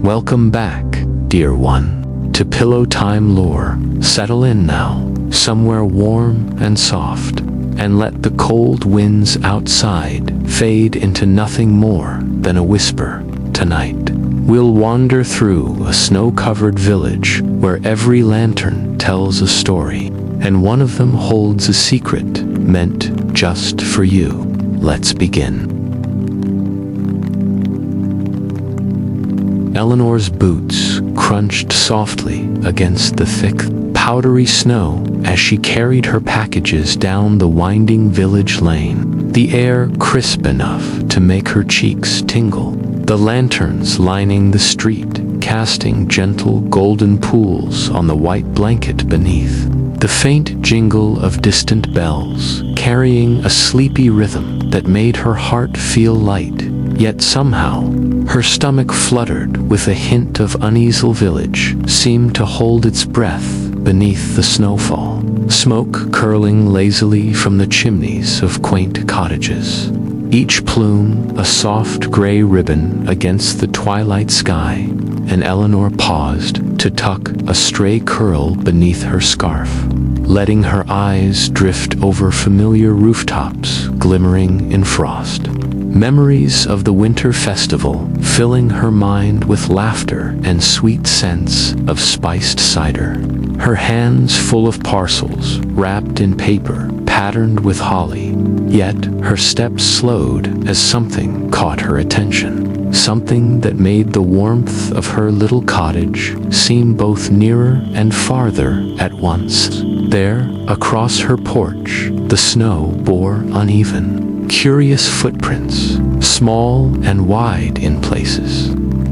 Welcome back, dear one, to Pillowtime lore. Settle in now, somewhere warm and soft, and let the cold winds outside fade into nothing more than a whisper. Tonight, we'll wander through a snow-covered village where every lantern tells a story, and one of them holds a secret meant just for you. Let's begin. Eleanor's boots crunched softly against the thick, powdery snow as she carried her packages down the winding village lane, the air crisp enough to make her cheeks tingle. The lanterns lining the street, casting gentle golden pools on the white blanket beneath. The faint jingle of distant bells, carrying a sleepy rhythm that made her heart feel light, yet somehow, her stomach fluttered with a hint of uneasy. Village seemed to hold its breath beneath the snowfall, smoke curling lazily from the chimneys of quaint cottages, each plume a soft gray ribbon against the twilight sky, and Eleanor paused to tuck a stray curl beneath her scarf, letting her eyes drift over familiar rooftops glimmering in frost. Memories of the winter festival filling her mind with laughter and sweet scents of spiced cider. Her hands full of parcels wrapped in paper patterned with holly, yet her steps slowed as something caught her attention. Something that made the warmth of her little cottage seem both nearer and farther at once. There, across her porch, the snow bore uneven, curious footprints, small and wide in places,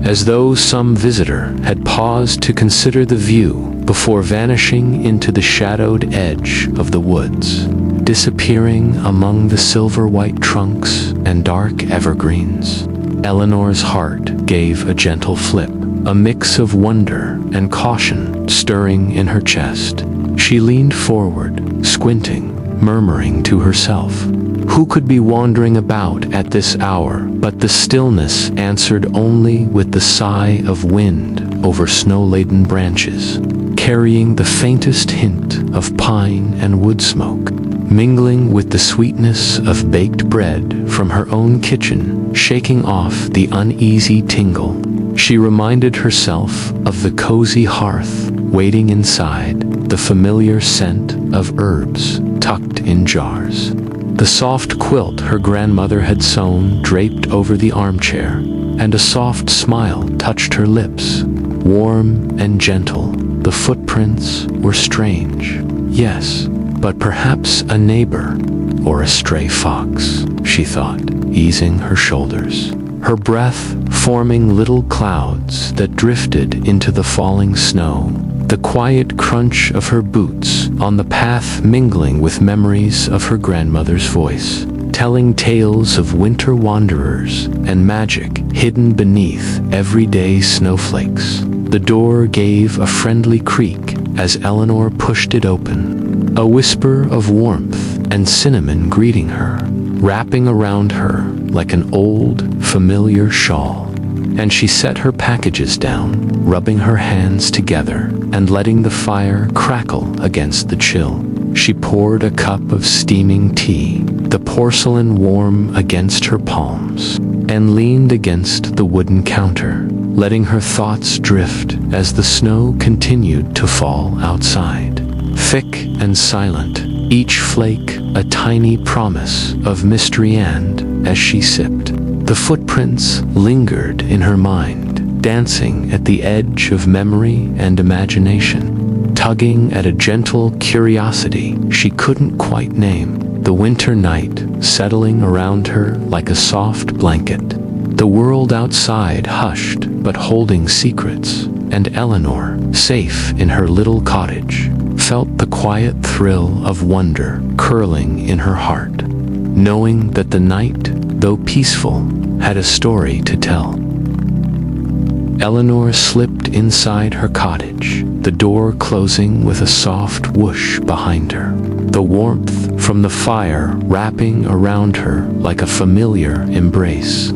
as though some visitor had paused to consider the view before vanishing into the shadowed edge of the woods, disappearing among the silver-white trunks and dark evergreens. Eleanor's heart gave a gentle flip, a mix of wonder and caution stirring in her chest. She leaned forward, squinting, murmuring to herself, "Who could be wandering about at this hour?" But the stillness answered only with the sigh of wind over snow-laden branches, carrying the faintest hint of pine and wood smoke, mingling with the sweetness of baked bread from her own kitchen, shaking off the uneasy tingle. She reminded herself of the cozy hearth waiting inside, the familiar scent of herbs tucked in jars, the soft quilt her grandmother had sewn draped over the armchair, and a soft smile touched her lips, warm and gentle. The footprints were strange, yes, but perhaps a neighbor or a stray fox, she thought, easing her shoulders, her breath forming little clouds that drifted into the falling snow, the quiet crunch of her boots on the path mingling with memories of her grandmother's voice, telling tales of winter wanderers and magic hidden beneath everyday snowflakes. The door gave a friendly creak as Eleanor pushed it open, a whisper of warmth and cinnamon greeting her, wrapping around her like an old, familiar shawl. And she set her packages down, rubbing her hands together and letting the fire crackle against the chill. She poured a cup of steaming tea, the porcelain warm against her palms, and leaned against the wooden counter, letting her thoughts drift as the snow continued to fall outside, thick and silent, each flake a tiny promise of mystery. And as she sipped, the footprints lingered in her mind, dancing at the edge of memory and imagination, tugging at a gentle curiosity she couldn't quite name. The winter night settling around her like a soft blanket, the world outside hushed but holding secrets, and Eleanor, safe in her little cottage, felt the quiet thrill of wonder curling in her heart, knowing that the night, though peaceful, had a story to tell. Eleanor slipped inside her cottage, the door closing with a soft whoosh behind her, the warmth from the fire wrapping around her like a familiar embrace.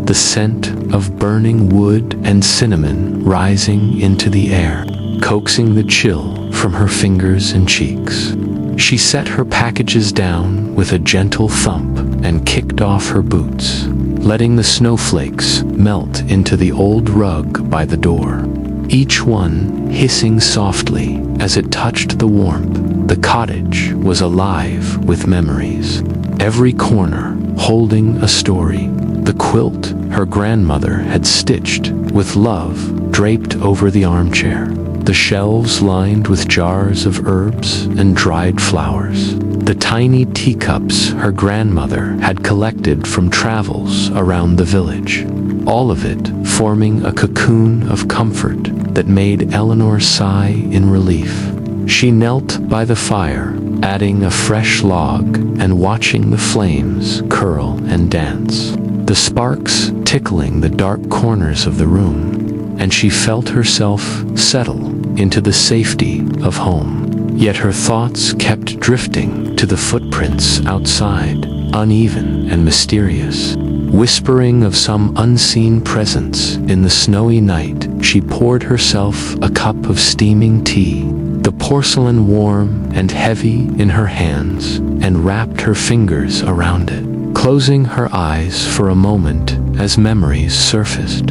the scent of burning wood and cinnamon rising into the air, coaxing the chill from her fingers and cheeks. She set her packages down with a gentle thump and kicked off her boots, letting the snowflakes melt into the old rug by the door, each one hissing softly as it touched the warmth. The cottage was alive with memories, every corner holding a story. The quilt her grandmother had stitched with love draped over the armchair, the shelves lined with jars of herbs and dried flowers, the tiny teacups her grandmother had collected from travels around the village, all of it forming a cocoon of comfort that made Eleanor sigh in relief. She knelt by the fire, adding a fresh log and watching the flames curl and dance, the sparks tickling the dark corners of the room, and she felt herself settle into the safety of home. Yet her thoughts kept drifting to the footprints outside, uneven and mysterious, whispering of some unseen presence. In the snowy night, she poured herself a cup of steaming tea, the porcelain warm and heavy in her hands, and wrapped her fingers around it, closing her eyes for a moment as memories surfaced.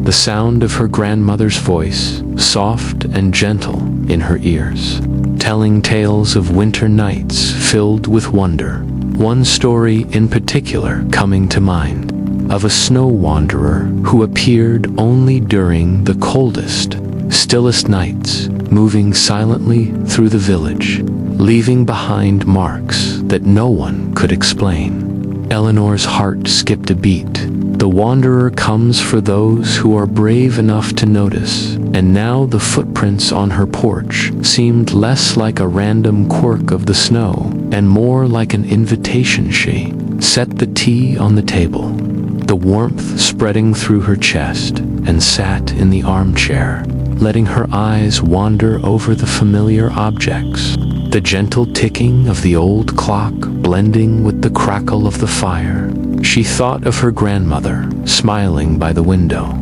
The sound of her grandmother's voice, soft and gentle in her ears, telling tales of winter nights filled with wonder. One story in particular coming to mind, of a snow wanderer who appeared only during the coldest, stillest nights, moving silently through the village, leaving behind marks that no one could explain. Eleanor's heart skipped a beat. The wanderer comes for those who are brave enough to notice, and now the footprints on her porch seemed less like a random quirk of the snow and more like an invitation. She set the tea on the table, the warmth spreading through her chest, and sat in the armchair, letting her eyes wander over the familiar objects, the gentle ticking of the old clock blending with the crackle of the fire. She thought of her grandmother, smiling by the window,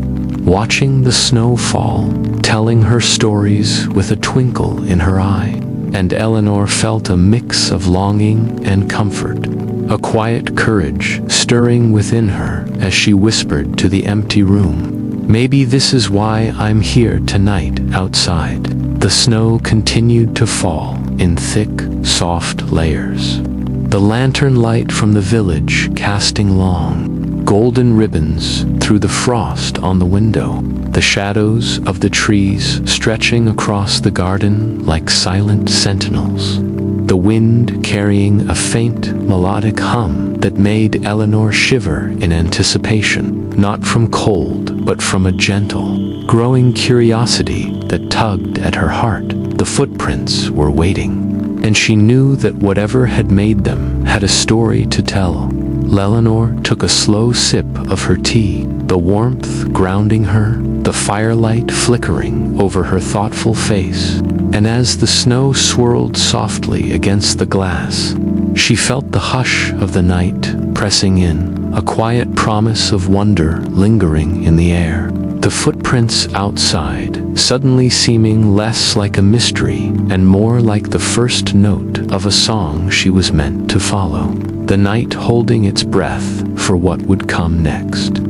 watching the snow fall, telling her stories with a twinkle in her eye, and Eleanor felt a mix of longing and comfort, a quiet courage stirring within her as she whispered to the empty room, "Maybe this is why I'm here tonight outside." The snow continued to fall in thick, soft layers, the lantern light from the village casting long, golden ribbons through the frost on the window, the shadows of the trees stretching across the garden like silent sentinels, the wind carrying a faint melodic hum that made Eleanor shiver in anticipation, not from cold but from a gentle, growing curiosity that tugged at her heart. The footprints were waiting, and she knew that whatever had made them had a story to tell. Eleanor took a slow sip of her tea, the warmth grounding her, the firelight flickering over her thoughtful face, and as the snow swirled softly against the glass, she felt the hush of the night pressing in, a quiet promise of wonder lingering in the air. The footprints outside suddenly seeming less like a mystery and more like the first note of a song she was meant to follow, the night holding its breath for what would come next.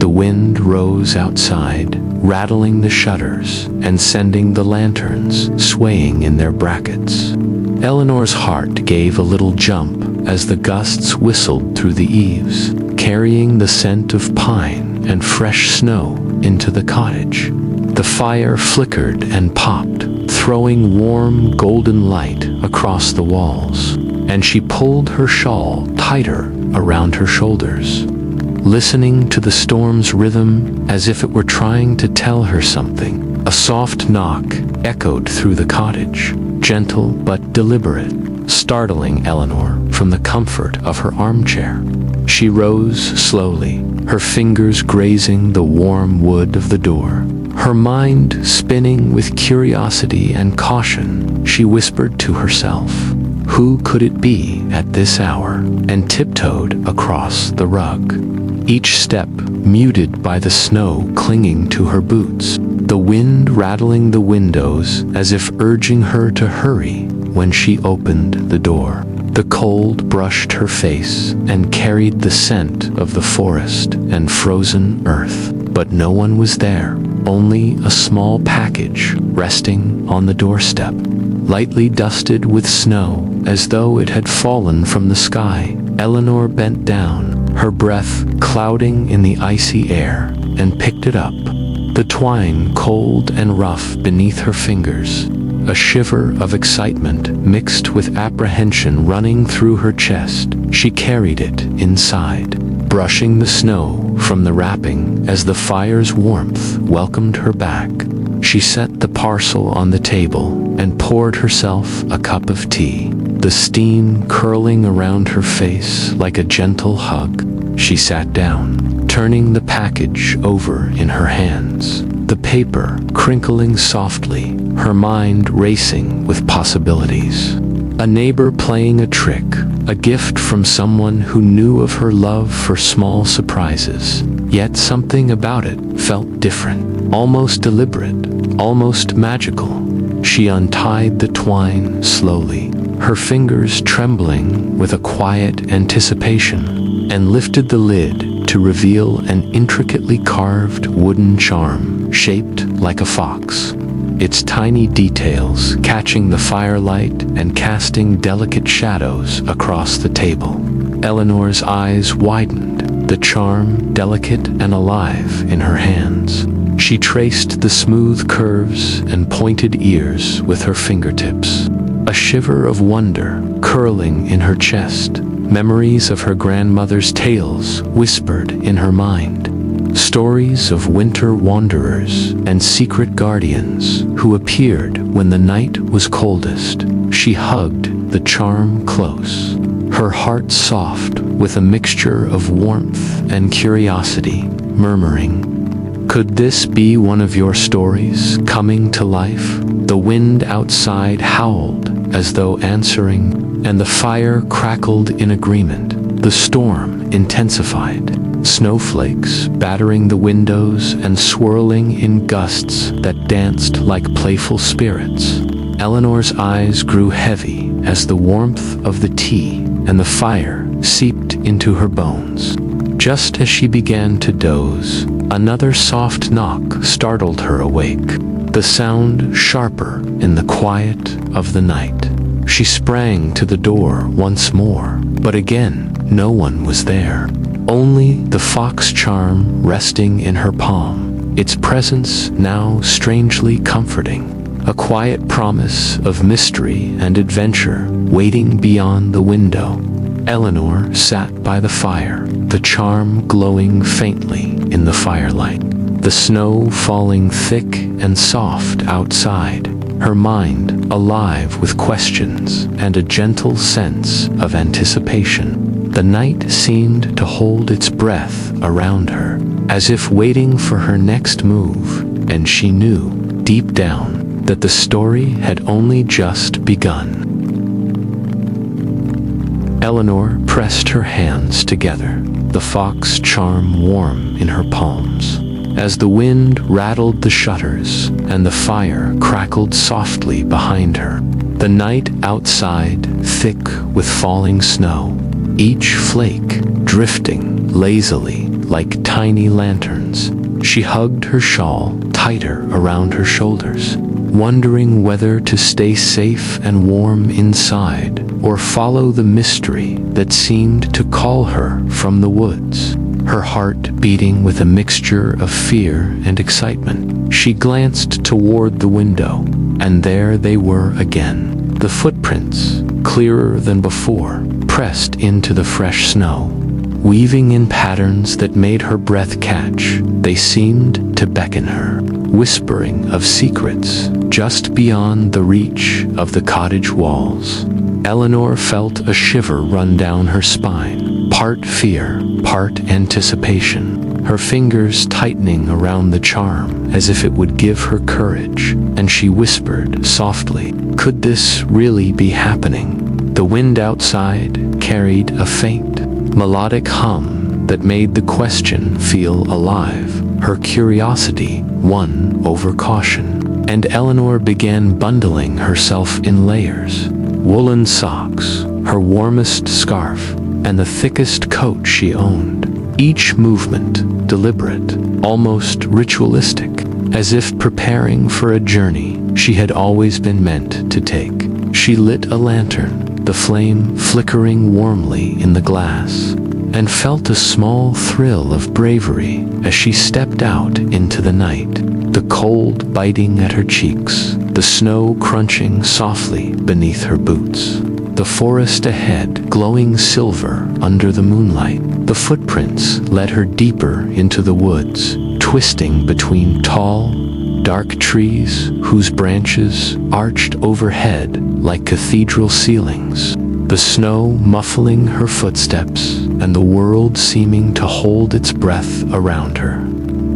The wind rose outside, rattling the shutters and sending the lanterns swaying in their brackets. Eleanor's heart gave a little jump as the gusts whistled through the eaves, carrying the scent of pine and fresh snow into the cottage. The fire flickered and popped, throwing warm golden light across the walls, and she pulled her shawl tighter around her shoulders, listening to the storm's rhythm as if it were trying to tell her something. A soft knock echoed through the cottage, gentle but deliberate, startling Eleanor from the comfort of her armchair. She rose slowly, her fingers grazing the warm wood of the door, her mind spinning with curiosity and caution. She whispered to herself, Who could it be at this hour? And tiptoed across the rug, each step muted by the snow clinging to her boots, the wind rattling the windows as if urging her to hurry. When she opened the door, the cold brushed her face and carried the scent of the forest and frozen earth. But no one was there, only a small package resting on the doorstep, lightly dusted with snow as though it had fallen from the sky. Eleanor bent down, her breath clouding in the icy air, and picked it up, the twine cold and rough beneath her fingers. A shiver of excitement mixed with apprehension running through her chest. She carried it inside, brushing the snow from the wrapping as the fire's warmth welcomed her back. She set the parcel on the table and poured herself a cup of tea, the steam curling around her face like a gentle hug. She sat down, turning the package over in her hands, the paper crinkling softly, her mind racing with possibilities. A neighbor playing a trick, a gift from someone who knew of her love for small surprises. Yet something about it felt different, almost deliberate, almost magical. She untied the twine slowly, her fingers trembling with a quiet anticipation, and lifted the lid to reveal an intricately carved wooden charm shaped like a fox, its tiny details catching the firelight and casting delicate shadows across the table. Eleanor's eyes widened, the charm delicate and alive in her hands. She traced the smooth curves and pointed ears with her fingertips, a shiver of wonder curling in her chest. Memories of her grandmother's tales whispered in her mind, stories of winter wanderers and secret guardians who appeared when the night was coldest. She hugged the charm close, her heart soft with a mixture of warmth and curiosity, murmuring, "Could this be one of your stories coming to life?" The wind outside howled as though answering, and the fire crackled in agreement. The storm intensified, snowflakes battering the windows and swirling in gusts that danced like playful spirits. Eleanor's eyes grew heavy as the warmth of the tea and the fire seeped into her bones. Just as she began to doze, another soft knock startled her awake, the sound sharper in the quiet of the night. She sprang to the door once more, but again no one was there. Only the fox charm resting in her palm, its presence now strangely comforting. A quiet promise of mystery and adventure waiting beyond the window. Eleanor sat by the fire, the charm glowing faintly in the firelight, the snow falling thick and soft outside, her mind alive with questions and a gentle sense of anticipation. The night seemed to hold its breath around her, as if waiting for her next move, and she knew, deep down, that the story had only just begun. Eleanor pressed her hands together, the fox charm warm in her palms, as the wind rattled the shutters and the fire crackled softly behind her. The night outside thick with falling snow, each flake drifting lazily like tiny lanterns. She hugged her shawl tighter around her shoulders, wondering whether to stay safe and warm inside or follow the mystery that seemed to call her from the woods. Her heart beating with a mixture of fear and excitement. She glanced toward the window, and there they were again. The footprints, clearer than before, pressed into the fresh snow, weaving in patterns that made her breath catch. They seemed to beckon her, whispering of secrets just beyond the reach of the cottage walls. Eleanor felt a shiver run down her spine, part fear, part anticipation, her fingers tightening around the charm as if it would give her courage, and she whispered softly, "Could this really be happening?" The wind outside carried a faint, melodic hum that made the question feel alive. Her curiosity won over caution, and Eleanor began bundling herself in layers. Woolen socks, her warmest scarf, and the thickest coat she owned. Each movement deliberate, almost ritualistic, as if preparing for a journey she had always been meant to take. She lit a lantern, the flame flickering warmly in the glass, and felt a small thrill of bravery as she stepped out into the night, the cold biting at her cheeks, the snow crunching softly beneath her boots. The forest ahead glowing silver under the moonlight. The footprints led her deeper into the woods, twisting between tall, dark trees whose branches arched overhead like cathedral ceilings, the snow muffling her footsteps and the world seeming to hold its breath around her.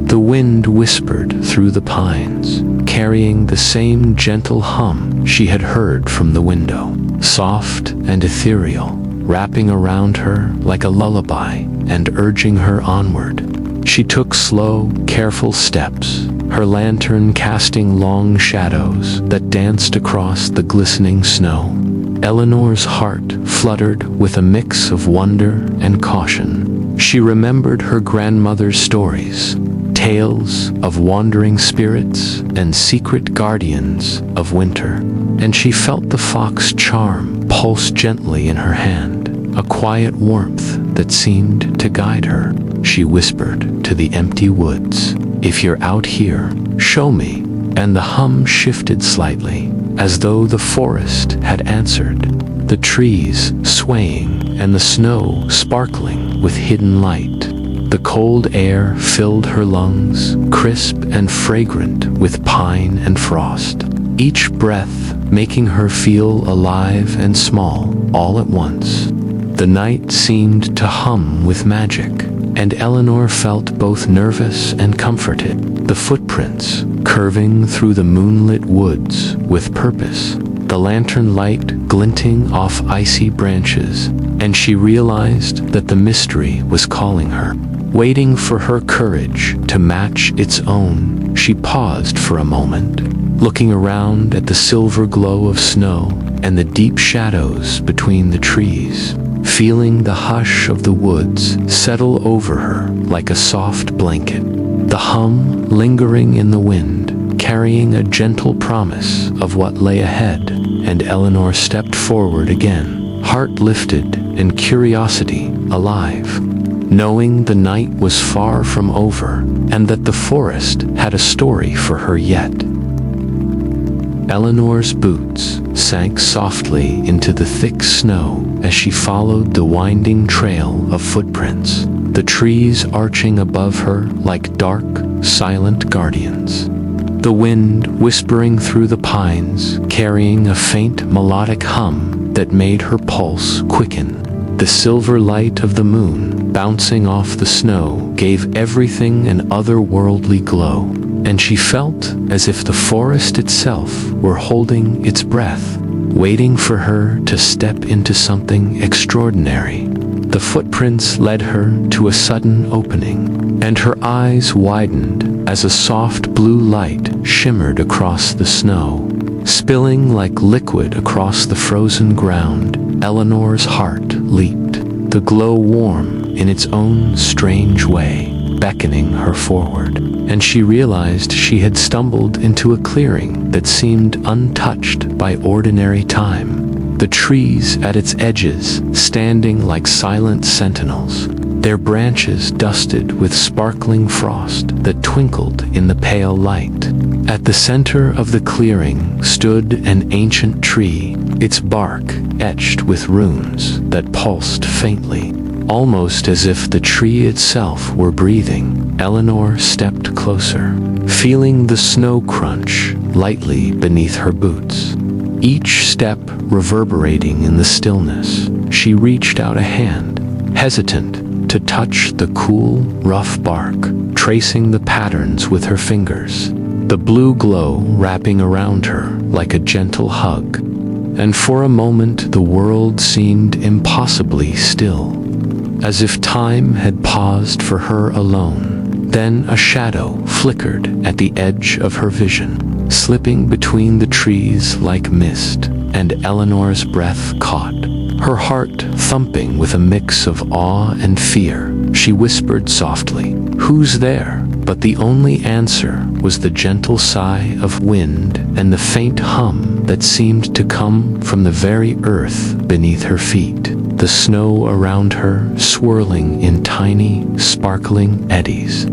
The wind whispered through the pines, carrying the same gentle hum she had heard from the window, soft and ethereal, wrapping around her like a lullaby and urging her onward. She took slow, careful steps, her lantern casting long shadows that danced across the glistening snow. Eleanor's heart fluttered with a mix of wonder and caution. She remembered her grandmother's stories, tales of wandering spirits and secret guardians of winter, and she felt the fox charm pulse gently in her hand, a quiet warmth that seemed to guide her. She whispered to the empty woods, "If you're out here, show me," and the hum shifted slightly, as though the forest had answered, the trees swaying and the snow sparkling with hidden light. The cold air filled her lungs, crisp and fragrant with pine and frost, each breath making her feel alive and small all at once. The night seemed to hum with magic, and Eleanor felt both nervous and comforted. The footprints curving through the moonlit woods with purpose, the lantern light glinting off icy branches, and she realized that the mystery was calling her, waiting for her courage to match its own. She paused for a moment, looking around at the silver glow of snow and the deep shadows between the trees, feeling the hush of the woods settle over her like a soft blanket, the hum lingering in the wind, carrying a gentle promise of what lay ahead. And Eleanor stepped forward again, heart lifted and curiosity alive, knowing the night was far from over and that the forest had a story for her yet. Eleanor's boots sank softly into the thick snow as she followed the winding trail of footprints, the trees arching above her like dark, silent guardians. The wind whispering through the pines, carrying a faint melodic hum that made her pulse quicken. The silver light of the moon bouncing off the snow gave everything an otherworldly glow, and she felt as if the forest itself were holding its breath, waiting for her to step into something extraordinary. The footprints led her to a sudden opening, and her eyes widened as a soft blue light shimmered across the snow, spilling like liquid across the frozen ground. Eleanor's heart leaped, the glow warm in its own strange way, beckoning her forward, and she realized she had stumbled into a clearing that seemed untouched by ordinary time. The trees at its edges standing like silent sentinels, their branches dusted with sparkling frost that twinkled in the pale light. At the center of the clearing stood an ancient tree, its bark etched with runes that pulsed faintly, almost as if the tree itself were breathing. Eleanor stepped closer, feeling the snow crunch lightly beneath her boots, each step reverberating in the stillness. She reached out a hand, hesitant to touch the cool, rough bark, tracing the patterns with her fingers, the blue glow wrapping around her like a gentle hug. and for a moment the world seemed impossibly still, as if time had paused for her alone. Then a shadow flickered at the edge of her vision, slipping between the trees like mist, and Eleanor's breath caught. Her heart thumping with a mix of awe and fear, she whispered softly, "Who's there?" But the only answer was the gentle sigh of wind and the faint hum that seemed to come from the very earth beneath her feet, the snow around her swirling in tiny, sparkling eddies.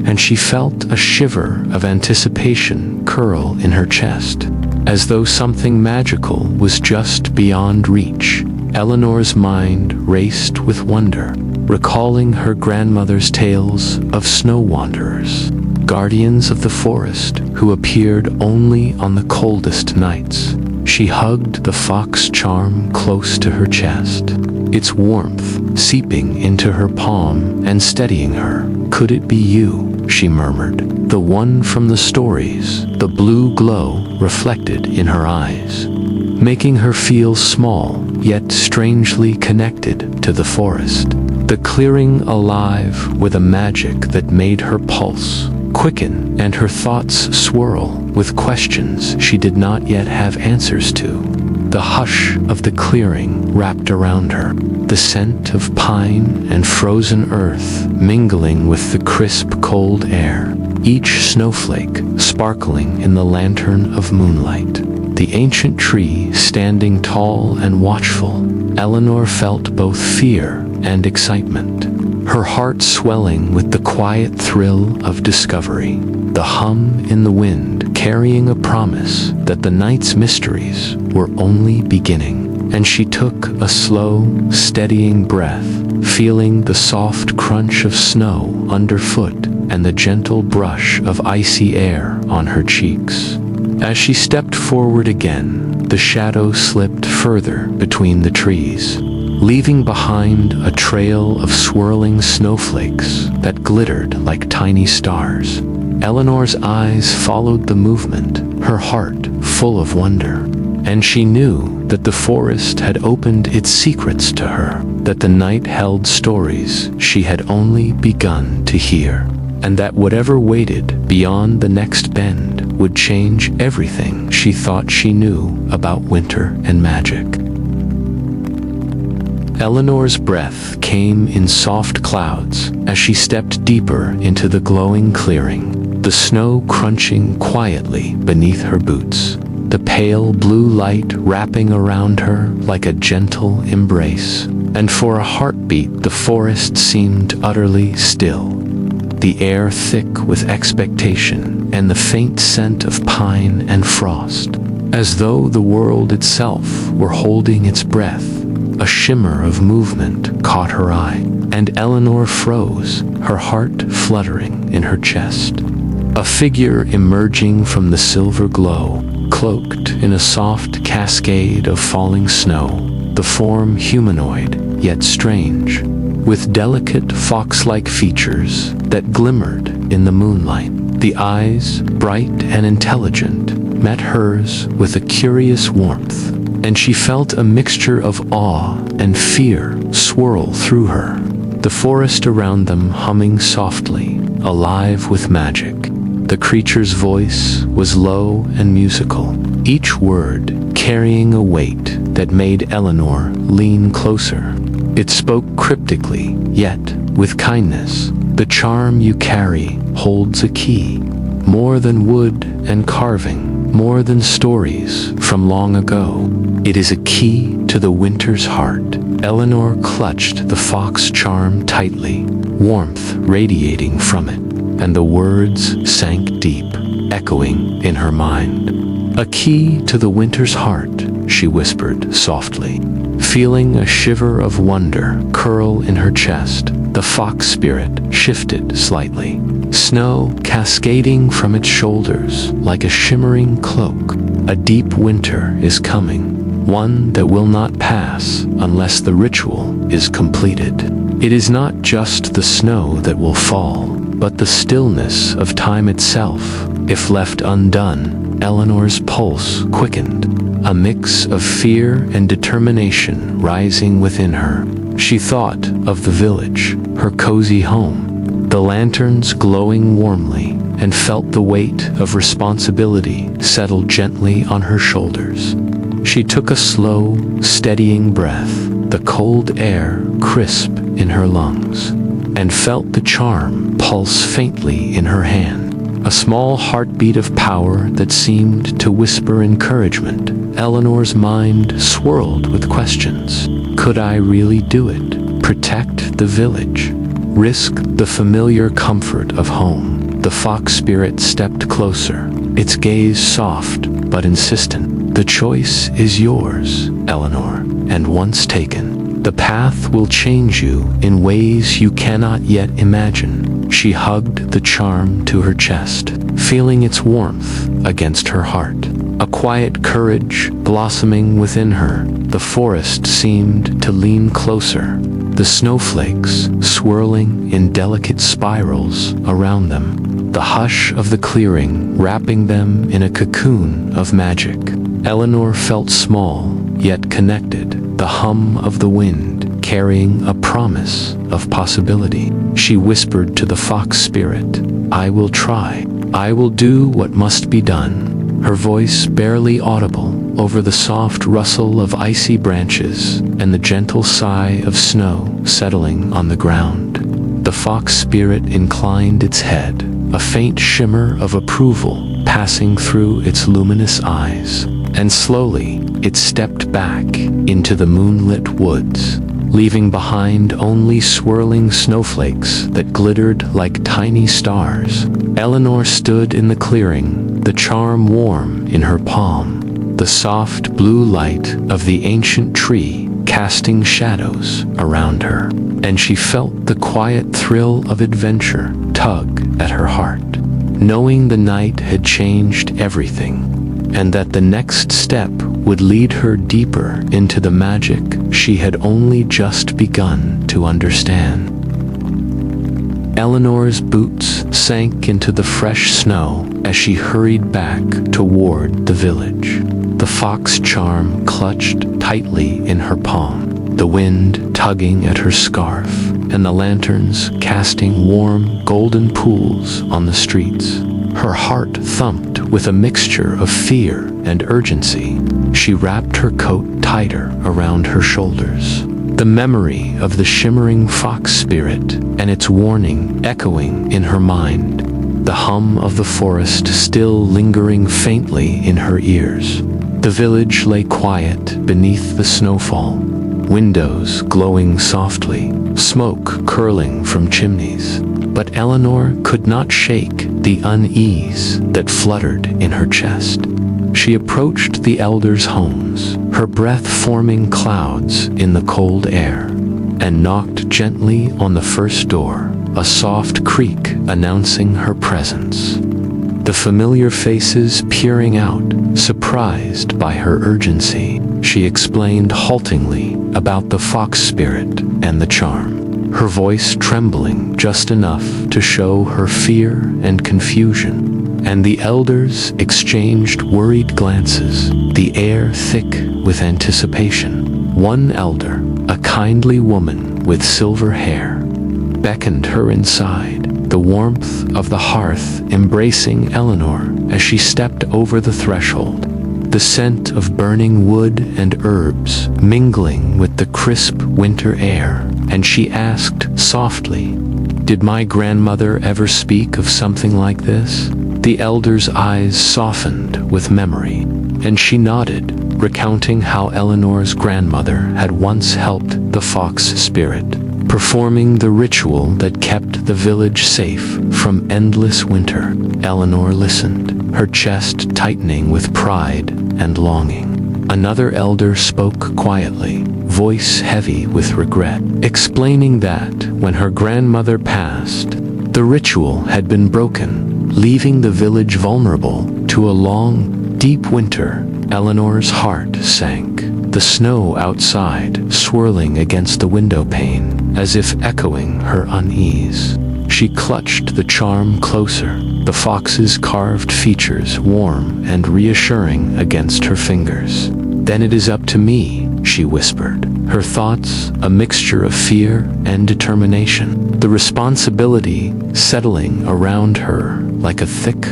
And she felt a shiver of anticipation curl in her chest, as though something magical was just beyond reach. Eleanor's mind raced with wonder, recalling her grandmother's tales of snow wanderers, guardians of the forest who appeared only on the coldest nights. She hugged the fox charm close to her chest, its warmth seeping into her palm and steadying her. "Could it be you?" she murmured, "the one from the stories?" The blue glow reflected in her eyes, making her feel small yet strangely connected to the forest, the clearing alive with a magic that made her pulse quicken and her thoughts swirl with questions she did not yet have answers to. The hush of the clearing wrapped around her, the scent of pine and frozen earth mingling with the crisp cold air, each snowflake sparkling in the lantern of moonlight. The ancient tree standing tall and watchful, Eleanor felt both fear and excitement, her heart swelling with the quiet thrill of discovery, the hum in the wind carrying a promise that the night's mysteries were only beginning. And she took a slow, steadying breath, feeling the soft crunch of snow underfoot and the gentle brush of icy air on her cheeks. As she stepped forward again, the shadow slipped further between the trees, leaving behind a trail of swirling snowflakes that glittered like tiny stars. Eleanor's eyes followed the movement, her heart full of wonder, and she knew that the forest had opened its secrets to her, that the night held stories she had only begun to hear, and that whatever waited beyond the next bend would change everything she thought she knew about winter and magic. Eleanor's breath came in soft clouds as she stepped deeper into the glowing clearing, the snow crunching quietly beneath her boots, the pale blue light wrapping around her like a gentle embrace. And for a heartbeat, the forest seemed utterly still, the air thick with expectation and the faint scent of pine and frost, as though the world itself were holding its breath. A shimmer of movement caught her eye, and Eleanor froze, her heart fluttering in her chest. A figure emerging from the silver glow, cloaked in a soft cascade of falling snow, the form humanoid, yet strange, with delicate fox-like features that glimmered in the moonlight. The eyes, bright and intelligent, met hers with a curious warmth, and she felt a mixture of awe and fear swirl through her, the forest around them humming softly, alive with magic. The creature's voice was low and musical, each word carrying a weight that made Eleanor lean closer. It spoke cryptically, yet with kindness. "The charm you carry holds a key, more than wood and carving, more than stories from long ago. It is a key to the winter's heart." Eleanor clutched the fox charm tightly, warmth radiating from it, and the words sank deep, echoing in her mind. "A key to the winter's heart," she whispered softly, feeling a shiver of wonder curl in her chest. The fox spirit shifted slightly, snow cascading from its shoulders like a shimmering cloak. A deep winter is coming, one that will not pass unless the ritual is completed. It is not just the snow that will fall, but the stillness of time itself, if left undone. Eleanor's pulse quickened, a mix of fear and determination rising within her. She thought of the village, her cozy home, the lanterns glowing warmly, and felt the weight of responsibility settle gently on her shoulders. She took a slow, steadying breath, the cold air crisp in her lungs, and felt the charm pulse faintly in her hand, a small heartbeat of power that seemed to whisper encouragement. Eleanor's mind swirled with questions. Could I really do it? Protect the village? Risk the familiar comfort of home? The fox spirit stepped closer, its gaze soft but insistent. The choice is yours, Eleanor, and once taken, the path will change you in ways you cannot yet imagine. She hugged the charm to her chest, feeling its warmth against her heart. A quiet courage blossoming within her, the forest seemed to lean closer, the snowflakes swirling in delicate spirals around them, the hush of the clearing wrapping them in a cocoon of magic. Eleanor felt small, yet connected, the hum of the wind carrying a promise of possibility. She whispered to the fox spirit, I will try. I will do what must be done. Her voice barely audible over the soft rustle of icy branches and the gentle sigh of snow settling on the ground. The fox spirit inclined its head, a faint shimmer of approval passing through its luminous eyes, and slowly it stepped back into the moonlit woods, leaving behind only swirling snowflakes that glittered like tiny stars. Eleanor stood in the clearing, the charm warm in her palm, the soft blue light of the ancient tree casting shadows around her, and she felt the quiet thrill of adventure tug at her heart, knowing the night had changed everything, and that the next step would lead her deeper into the magic she had only just begun to understand. Eleanor's boots sank into the fresh snow as she hurried back toward the village. The fox charm clutched tightly in her palm, the wind tugging at her scarf, and the lanterns casting warm, golden pools on the streets. Her heart thumped with a mixture of fear and urgency. She wrapped her coat tighter around her shoulders, the memory of the shimmering fox spirit and its warning echoing in her mind, the hum of the forest still lingering faintly in her ears. The village lay quiet beneath the snowfall, windows glowing softly, smoke curling from chimneys. But Eleanor could not shake the unease that fluttered in her chest. She approached the elders' homes, her breath forming clouds in the cold air, and knocked gently on the first door, a soft creak announcing her presence. The familiar faces peering out, surprised by her urgency, she explained haltingly about the fox spirit and the charm, her voice trembling just enough to show her fear and confusion, and the elders exchanged worried glances, the air thick with anticipation. One elder, a kindly woman with silver hair, beckoned her inside, the warmth of the hearth embracing Eleanor as she stepped over the threshold, the scent of burning wood and herbs mingling with the crisp winter air, and she asked softly, "Did my grandmother ever speak of something like this?" The elder's eyes softened with memory, and she nodded, recounting how Eleanor's grandmother had once helped the fox spirit, performing the ritual that kept the village safe from endless winter. Eleanor listened, her chest tightening with pride and longing. Another elder spoke quietly, voice heavy with regret, explaining that when her grandmother passed, the ritual had been broken, leaving the village vulnerable to a long, deep winter. Eleanor's heart sank, the snow outside swirling against the window pane, as if echoing her unease. She clutched the charm closer, the fox's carved features warm and reassuring against her fingers. "Then it is up to me," she whispered, her thoughts a mixture of fear and determination, the responsibility settling around her like a thick,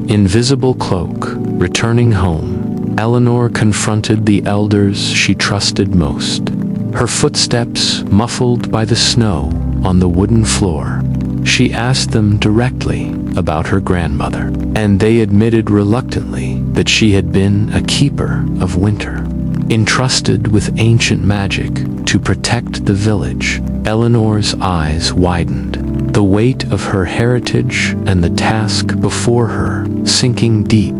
invisible cloak. Returning home, Eleanor confronted the elders she trusted most, her footsteps muffled by the snow on the wooden floor. She asked them directly about her grandmother, and they admitted reluctantly that she had been a keeper of winter, entrusted with ancient magic to protect the village. Eleanor's eyes widened, the weight of her heritage and the task before her sinking deep.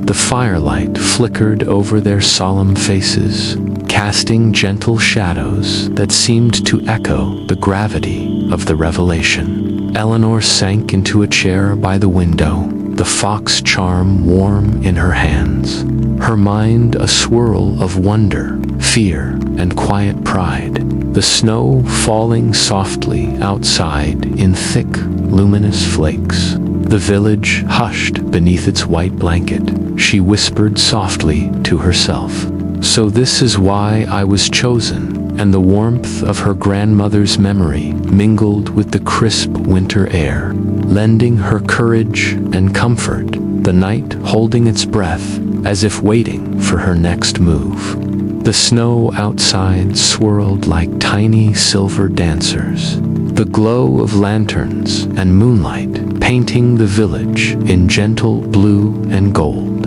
The firelight flickered over their solemn faces, casting gentle shadows that seemed to echo the gravity of the revelation. Eleanor sank into a chair by the window, the fox charm warm in her hands, her mind a swirl of wonder, fear, and quiet pride. The snow falling softly outside in thick, luminous flakes. The village hushed beneath its white blanket. She whispered softly to herself, "So this is why I was chosen." And the warmth of her grandmother's memory mingled with the crisp winter air, lending her courage and comfort, the night holding its breath as if waiting for her next move. The snow outside swirled like tiny silver dancers, the glow of lanterns and moonlight painting the village in gentle blue and gold.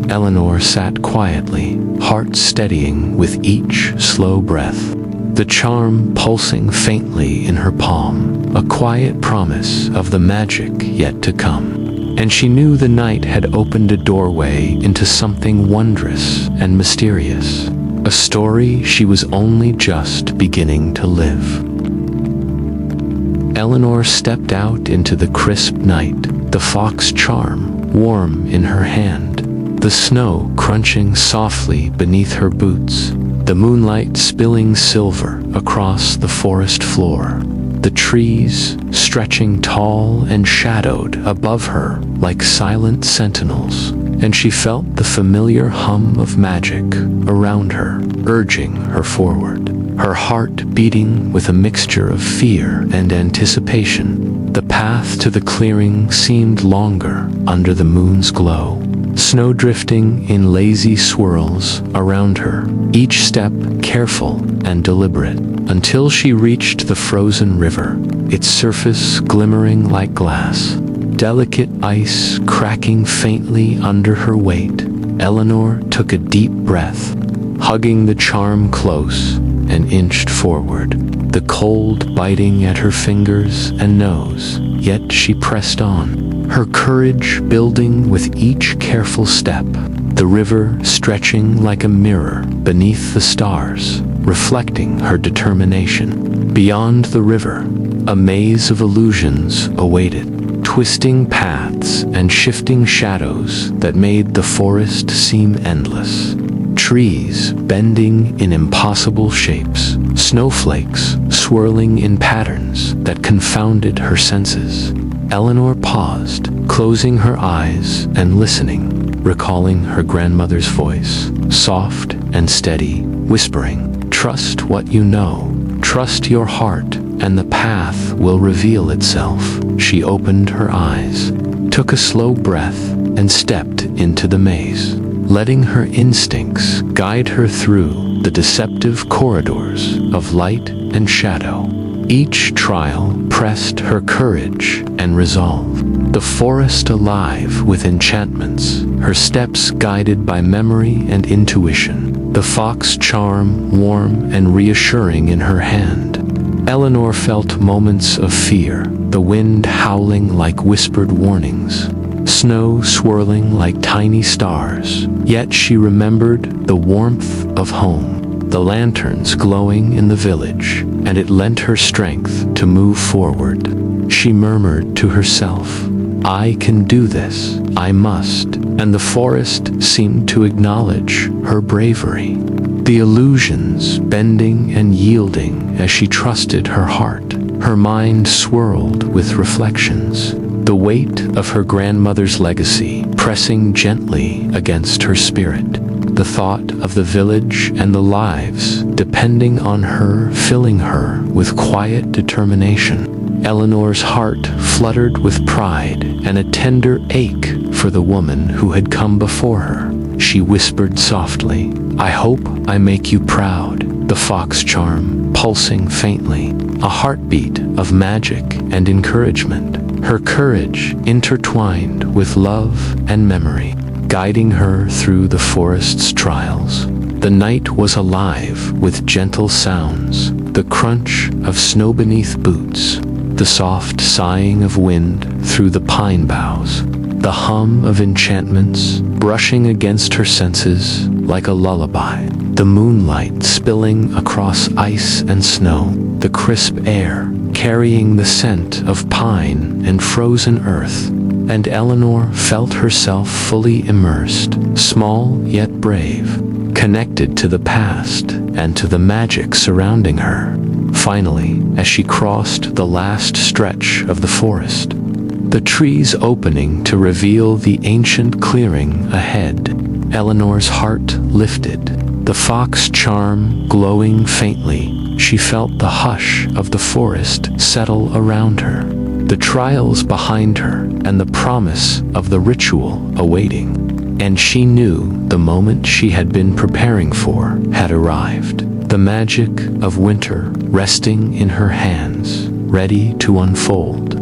Eleanor sat quietly, heart steadying with each slow breath, the charm pulsing faintly in her palm, a quiet promise of the magic yet to come. And she knew the night had opened a doorway into something wondrous and mysterious, a story she was only just beginning to live. Eleanor stepped out into the crisp night, the fox charm warm in her hand, the snow crunching softly beneath her boots, the moonlight spilling silver across the forest floor, the trees stretching tall and shadowed above her like silent sentinels, and she felt the familiar hum of magic around her, urging her forward, her heart beating with a mixture of fear and anticipation. The path to the clearing seemed longer under the moon's glow, snow drifting in lazy swirls around her, each step careful and deliberate, until she reached the frozen river, its surface glimmering like glass, delicate ice cracking faintly under her weight. Eleanor took a deep breath, hugging the charm close, and inched forward, the cold biting at her fingers and nose. Yet she pressed on, her courage building with each careful step, the river stretching like a mirror beneath the stars, reflecting her determination. Beyond the river, a maze of illusions awaited, twisting paths and shifting shadows that made the forest seem endless. Trees bending in impossible shapes, snowflakes swirling in patterns that confounded her senses. Eleanor paused, closing her eyes and listening, recalling her grandmother's voice, soft and steady, whispering, "Trust what you know, trust your heart, and the path will reveal itself." She opened her eyes, took a slow breath, and stepped into the maze, letting her instincts guide her through the deceptive corridors of light and shadow. Each trial pressed her courage and resolve, the forest alive with enchantments, her steps guided by memory and intuition, the fox charm warm and reassuring in her hand. Eleanor felt moments of fear, the wind howling like whispered warnings, snow swirling like tiny stars. Yet she remembered the warmth of home, the lanterns glowing in the village, and it lent her strength to move forward. She murmured to herself, "I can do this, I must," and the forest seemed to acknowledge her bravery, the illusions bending and yielding as she trusted her heart. Her mind swirled with reflections, the weight of her grandmother's legacy pressing gently against her spirit, the thought of the village and the lives depending on her filling her with quiet determination. Eleanor's heart fluttered with pride and a tender ache for the woman who had come before her. She whispered softly, "I hope I make you proud," the fox charm pulsing faintly, a heartbeat of magic and encouragement, her courage intertwined with love and memory, guiding her through the forest's trials. The night was alive with gentle sounds, the crunch of snow beneath boots, the soft sighing of wind through the pine boughs, the hum of enchantments brushing against her senses like a lullaby, the moonlight spilling across ice and snow, the crisp air carrying the scent of pine and frozen earth, and Eleanor felt herself fully immersed, small yet brave, connected to the past and to the magic surrounding her. Finally, as she crossed the last stretch of the forest, the trees opening to reveal the ancient clearing ahead, Eleanor's heart lifted, the fox charm glowing faintly. She felt the hush of the forest settle around her, the trials behind her and the promise of the ritual awaiting. And she knew the moment she had been preparing for had arrived, the magic of winter resting in her hands, ready to unfold.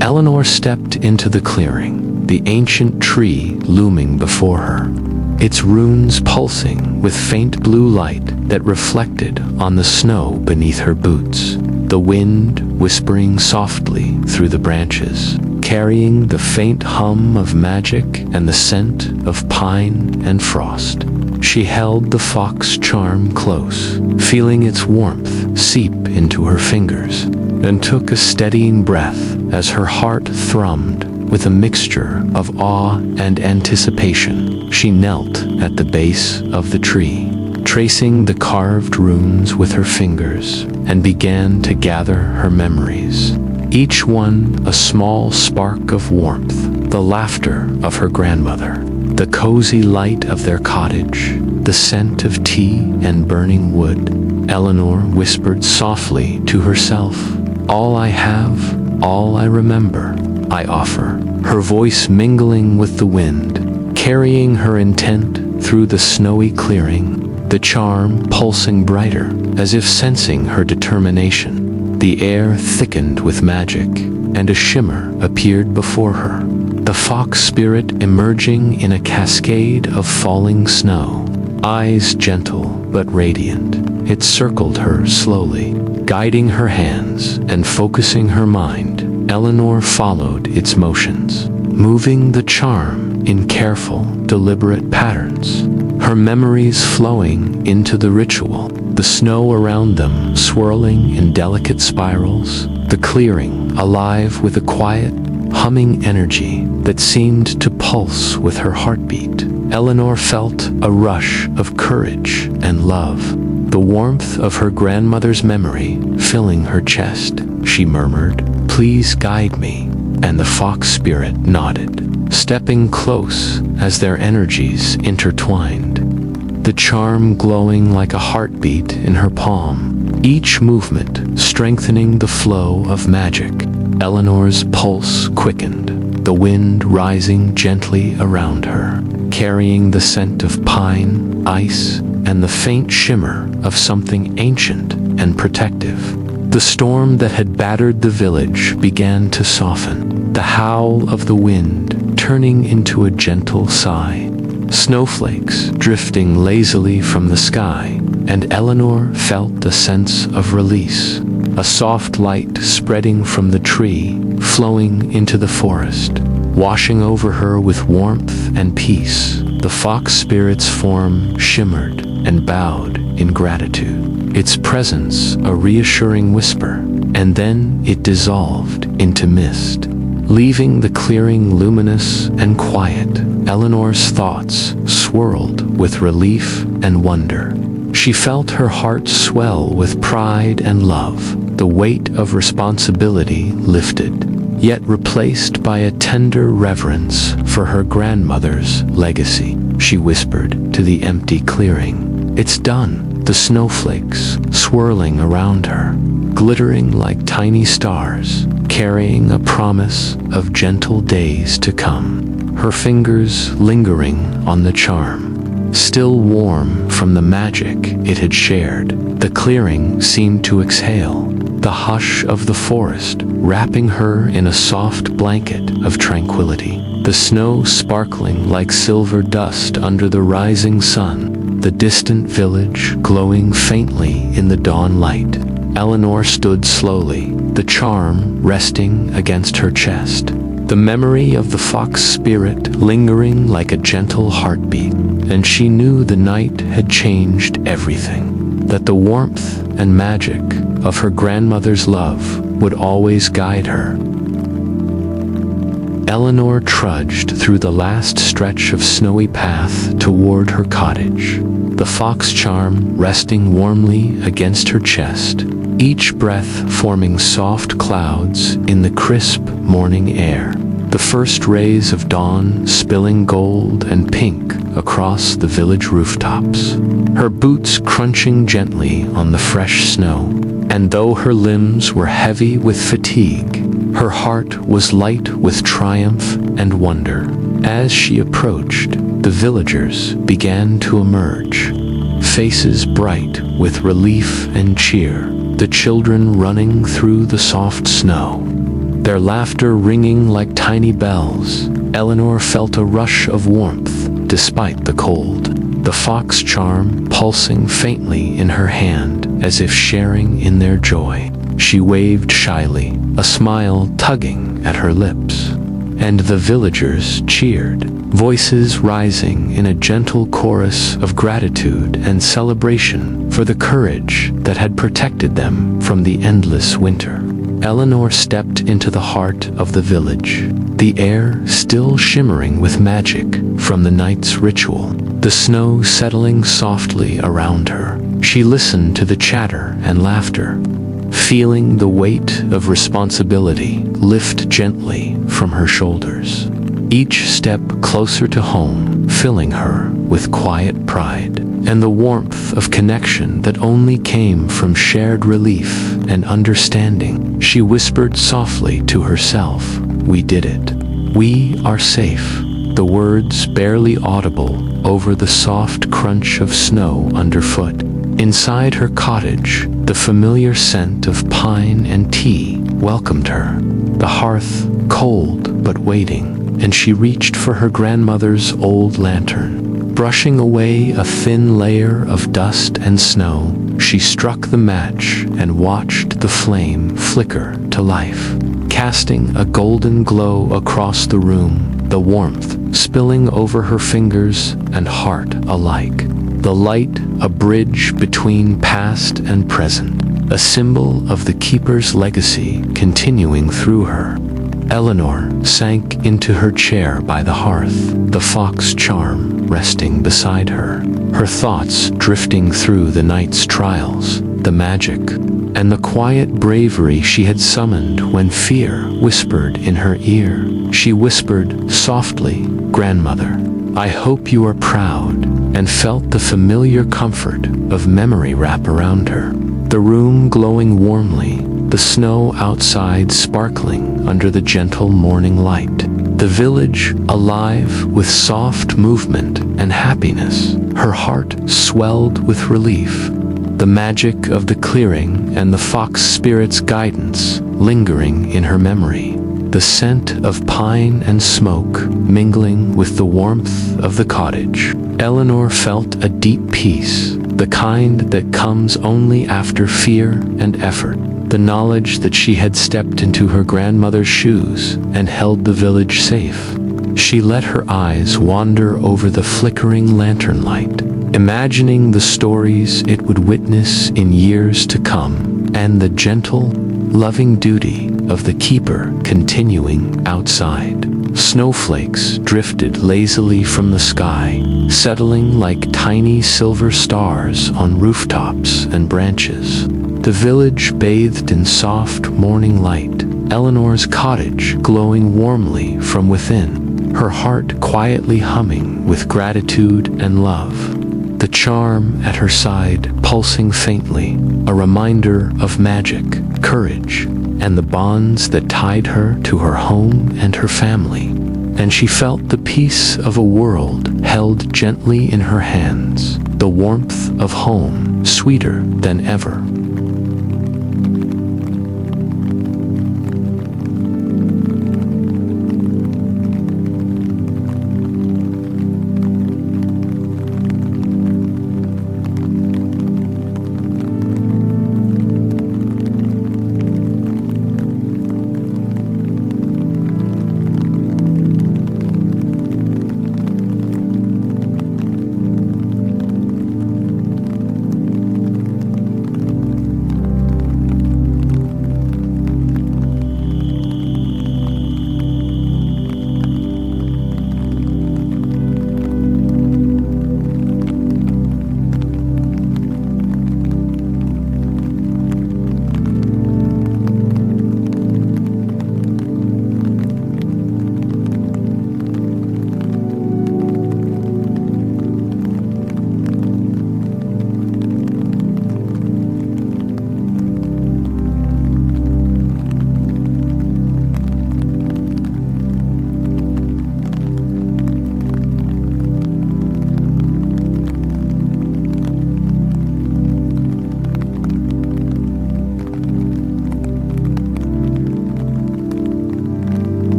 Eleanor stepped into the clearing, the ancient tree looming before her, its runes pulsing with faint blue light that reflected on the snow beneath her boots, the wind whispering softly through the branches, carrying the faint hum of magic and the scent of pine and frost. She held the fox charm close, feeling its warmth seep into her fingers, and took a steadying breath as her heart thrummed with a mixture of awe and anticipation. She knelt at the base of the tree, tracing the carved runes with her fingers, and began to gather her memories, each one a small spark of warmth, the laughter of her grandmother, the cozy light of their cottage, the scent of tea and burning wood. Eleanor whispered softly to herself, "All I have, all I remember, I offer," her voice mingling with the wind, carrying her intent through the snowy clearing, the charm pulsing brighter, as if sensing her determination. The air thickened with magic, and a shimmer appeared before her, the fox spirit emerging in a cascade of falling snow. Eyes gentle but radiant, it circled her slowly, guiding her hands and focusing her mind. Eleanor followed its motions, moving the charm in careful, deliberate patterns, her memories flowing into the ritual, the snow around them swirling in delicate spirals, the clearing alive with a quiet, humming energy that seemed to pulse with her heartbeat. Eleanor felt a rush of courage and love, the warmth of her grandmother's memory filling her chest. She murmured, "Please guide me," and the fox spirit nodded, stepping close as their energies intertwined, the charm glowing like a heartbeat in her palm, each movement strengthening the flow of magic. Eleanor's pulse quickened, the wind rising gently around her, carrying the scent of pine, ice, and the faint shimmer of something ancient and protective. The storm that had battered the village began to soften, the howl of the wind turning into a gentle sigh, snowflakes drifting lazily from the sky, and Eleanor felt a sense of release, a soft light spreading from the tree, flowing into the forest, washing over her with warmth and peace. The fox spirit's form shimmered and bowed in gratitude, its presence a reassuring whisper, and then it dissolved into mist, leaving the clearing luminous and quiet. Eleanor's thoughts swirled with relief and wonder. She She felt her heart swell with pride and love. The weight of responsibility lifted, yet replaced by a tender reverence for her grandmother's legacy. She whispered to the empty clearing, "It's done." The snowflakes swirling around her, glittering like tiny stars, carrying a promise of gentle days to come. Her fingers lingering on the charm, still warm from the magic it had shared. The clearing seemed to exhale, the hush of the forest wrapping her in a soft blanket of tranquility. The snow sparkling like silver dust under the rising sun, the distant village glowing faintly in the dawn light. Eleanor stood slowly, the charm resting against her chest, the memory of the fox spirit lingering like a gentle heartbeat. And she knew the night had changed everything, that the warmth and magic of her grandmother's love would always guide her. Eleanor trudged through the last stretch of snowy path toward her cottage, the fox charm resting warmly against her chest, each breath forming soft clouds in the crisp morning air, the first rays of dawn spilling gold and pink across the village rooftops, her boots crunching gently on the fresh snow. And though her limbs were heavy with fatigue, her heart was light with triumph and wonder. As she approached, the villagers began to emerge, faces bright with relief and cheer, the children running through the soft snow, their laughter ringing like tiny bells. Eleanor felt a rush of warmth despite the cold, the fox charm pulsing faintly in her hand as if sharing in their joy. She waved shyly, a smile tugging at her lips, and the villagers cheered, voices rising in a gentle chorus of gratitude and celebration for the courage that had protected them from the endless winter. Eleanor stepped into the heart of the village, the air still shimmering with magic from the night's ritual, the snow settling softly around her. She listened to the chatter and laughter, feeling the weight of responsibility lift gently from her shoulders, each step closer to home filling her with quiet pride and the warmth of connection that only came from shared relief and understanding. She whispered softly to herself, "We did it. We are safe." The words barely audible over the soft crunch of snow underfoot. Inside her cottage, the familiar scent of pine and tea welcomed her, the hearth cold but waiting, and she reached for her grandmother's old lantern. Brushing away a thin layer of dust and snow, she struck the match and watched the flame flicker to life, casting a golden glow across the room, the warmth spilling over her fingers and heart alike. The light, a bridge between past and present, a symbol of the keeper's legacy continuing through her. Eleanor sank into her chair by the hearth, the fox charm resting beside her, her thoughts drifting through the night's trials, the magic, and the quiet bravery she had summoned when fear whispered in her ear. She whispered softly, "Grandmother, I hope you are proud," and felt the familiar comfort of memory wrap around her. The room glowing warmly, the snow outside sparkling under the gentle morning light. The village alive with soft movement and happiness. Her heart swelled with relief. The magic of the clearing and the fox spirit's guidance lingering in her memory. The scent of pine and smoke mingling with the warmth of the cottage. Eleanor felt a deep peace, the kind that comes only after fear and effort. The knowledge that she had stepped into her grandmother's shoes and held the village safe. She let her eyes wander over the flickering lantern light, imagining the stories it would witness in years to come, and the gentle, loving duty of the keeper continuing outside. Snowflakes drifted lazily from the sky, settling like tiny silver stars on rooftops and branches. The village bathed in soft morning light, Eleanor's cottage glowing warmly from within, her heart quietly humming with gratitude and love. The charm at her side pulsing faintly, a reminder of magic, courage, and the bonds that tied her to her home and her family. And she felt the peace of a world held gently in her hands, the warmth of home sweeter than ever.